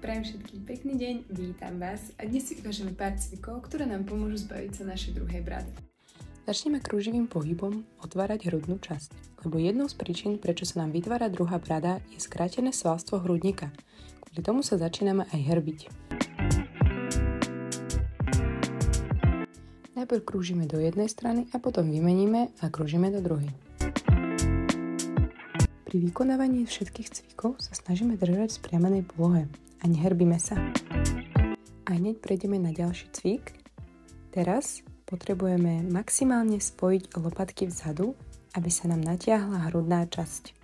prajem všetkým pekný deň, vítam vás a dnes si ukážeme pár cvikov, ktoré nám pomôžu zbaviť sa našej druhej brady. Začneme krúživým pohybom otvárať hrudnú časť, lebo jednou z príčin, prečo sa nám vytvára druhá brada, je skrátené svalstvo hrudníka. Kvôli tomu sa začíname aj hrbiť. Najprv krúžime do jednej strany a potom vymeníme a krúžime do druhej. Pri vykonávaní všetkých cvikov sa snažíme držať v spriamenej polohe a nehrbíme sa. A hneď prejdeme na ďalší cvik. Teraz potrebujeme maximálne spojiť lopatky vzadu, aby sa nám natiahla hrudná časť.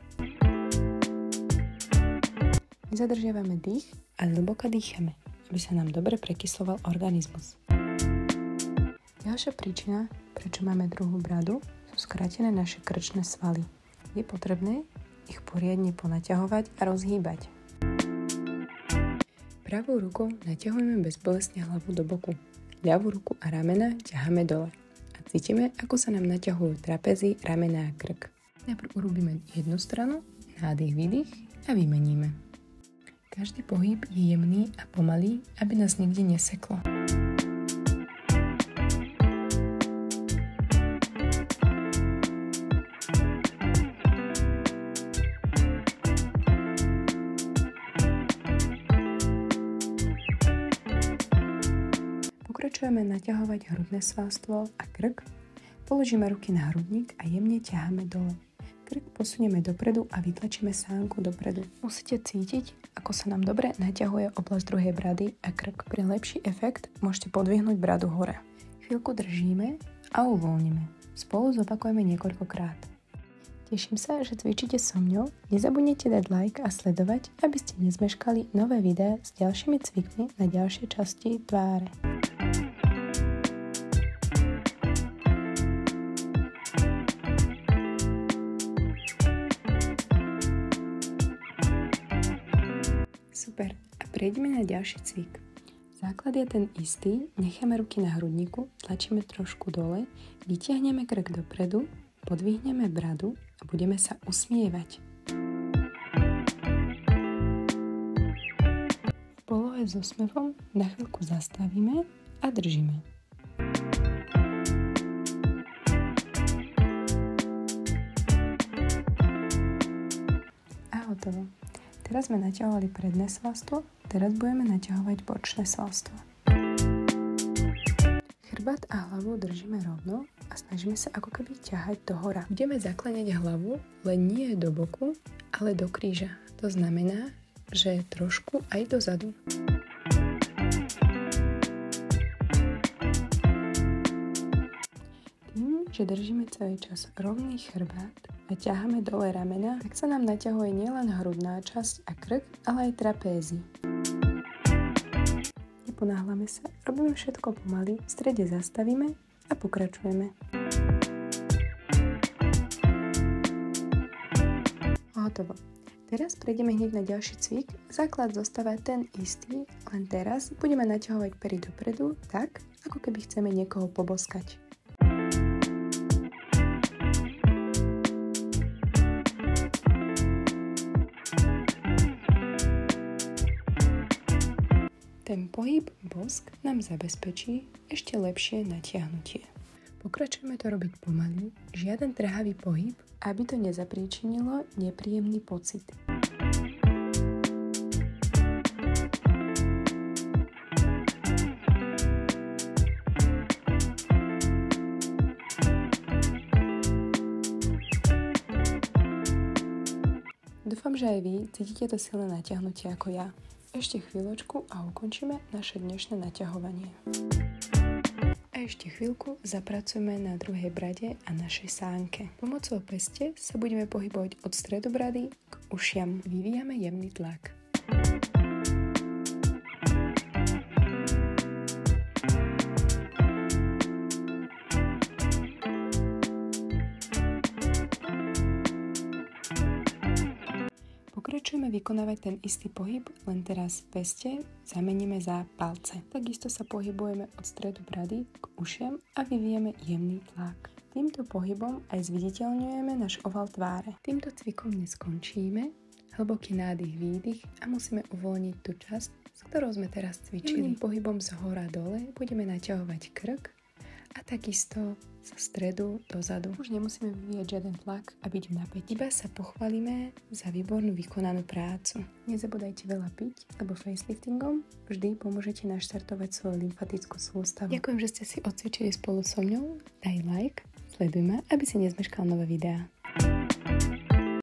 Nezadržiavame dých a hlboko dýchame, aby sa nám dobre prekysloval organizmus. Ďalšia príčina, prečo máme druhú bradu, sú skrátené naše krčné svaly. Je potrebné ich poriadne ponaťahovať a rozhýbať. Pravou rukou naťahujeme bezbolestne hlavu do boku. Ľavú ruku a ramena ťaháme dole. A cítime, ako sa nám naťahujú trapezy, ramena a krk. Najprv urobíme jednu stranu, nádych, výdych a vymeníme. Každý pohyb je jemný a pomalý, aby nás nikde neseklo. Pokračujeme naťahovať hrudné svalstvo a krk, položíme ruky na hrudník a jemne ťaháme dole. Krk posunieme dopredu a vytlačíme sánku dopredu. Musíte cítiť, ako sa nám dobre naťahuje oblasť druhej brady a krk. Pre lepší efekt môžete podvihnúť bradu hore. Chvíľku držíme a uvoľníme. Spolu zopakujeme niekoľkokrát. Teším sa, že cvičíte so mňou. Nezabudnite dať like a sledovať, aby ste nezmeškali nové videá s ďalšími cvikmi na ďalšej časti tváre. Super, a prejdeme na ďalší cvik. Základ je ten istý, necháme ruky na hrudníku, tlačíme trošku dole, vytiahneme krk dopredu, podvihneme bradu a budeme sa usmievať. V polohe s úsmevom na chvíľku zastavíme a držíme. A hotovo. Teraz sme naťahovali predné svalstvo, teraz budeme naťahovať bočné svalstvo. Chrbát a hlavu držíme rovno a snažíme sa ako keby ťahať dohora. Budeme zakláňať hlavu, len nie do boku, ale do kríža. To znamená, že trošku aj dozadu. Tým, že držíme celý čas rovný chrbát a ťaháme dole ramena, tak sa nám naťahuje nielen hrudná časť a krk, ale aj trapézy. Neponáhľame sa, robíme všetko pomaly, v strede zastavíme a pokračujeme. Hotovo. Teraz prejdeme hneď na ďalší cvik. Základ zostáva ten istý, len teraz budeme naťahovať pery dopredu tak, ako keby chceme niekoho poboskať. Ten pohyb bosk nám zabezpečí ešte lepšie natiahnutie. Pokračujeme to robiť pomaly, žiaden trhavý pohyb, aby to nezapríčinilo nepríjemný pocit. Dúfam, že aj vy cítite to silné natiahnutie ako ja. Ešte chvíľočku a ukončíme naše dnešné naťahovanie. A ešte chvíľku zapracujeme na druhej brade a našej sánke. Pomocou peste sa budeme pohybovať od stredu brady k ušiam. Vyvíjame jemný tlak. Pokračujeme vykonávať ten istý pohyb, len teraz v peste zameníme za palce. Takisto sa pohybujeme od stredu brady k ušiam a vyvíjame jemný tlak. Týmto pohybom aj zviditeľňujeme náš oval tváre. Týmto cvikom neskončíme Hlboký nádych, výdych a musíme uvoľniť tú časť, s ktorou sme teraz cvičili. Pohybom z hora dole budeme naťahovať krk a takisto zo stredu dozadu. Už nemusíme vyvíjať žiaden tlak a byť v napätí. Iba sa pochválime za výbornú vykonanú prácu. Nezabudajte veľa piť, lebo faceliftingom vždy pomôžete naštartovať svoju lymfatickú sústavu. Ďakujem, že ste si odcvičili spolu so mnou. Daj like, sleduj ma, aby si nezmeškal nové videá.